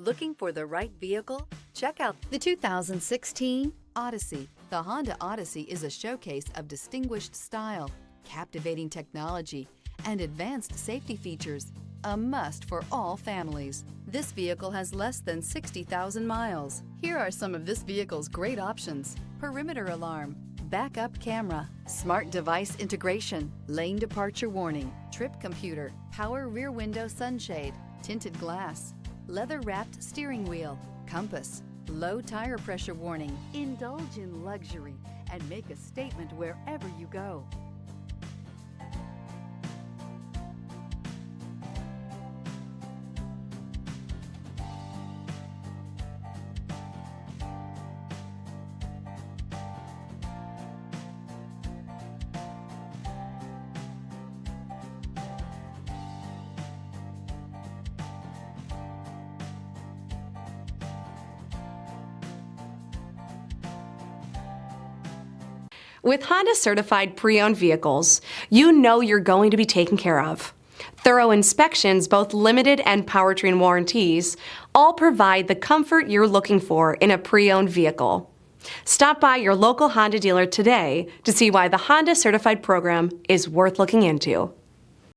Looking for the right vehicle? Check out the 2016 Odyssey. The Honda Odyssey is a showcase of distinguished style, captivating technology, and advanced safety features. A must for all families. This vehicle has less than 60,000 miles. Here are some of this vehicle's great options: perimeter alarm, backup camera, smart device integration, lane departure warning, trip computer, power rear window sunshade, tinted glass, leather-wrapped steering wheel, compass, low tire pressure warning. Indulge in luxury and make a statement wherever you go. With Honda certified pre-owned vehicles, you know you're going to be taken care of. Thorough inspections, both limited and powertrain warranties, all provide the comfort you're looking for in a pre-owned vehicle. Stop by your local Honda dealer today to see why the Honda certified program is worth looking into.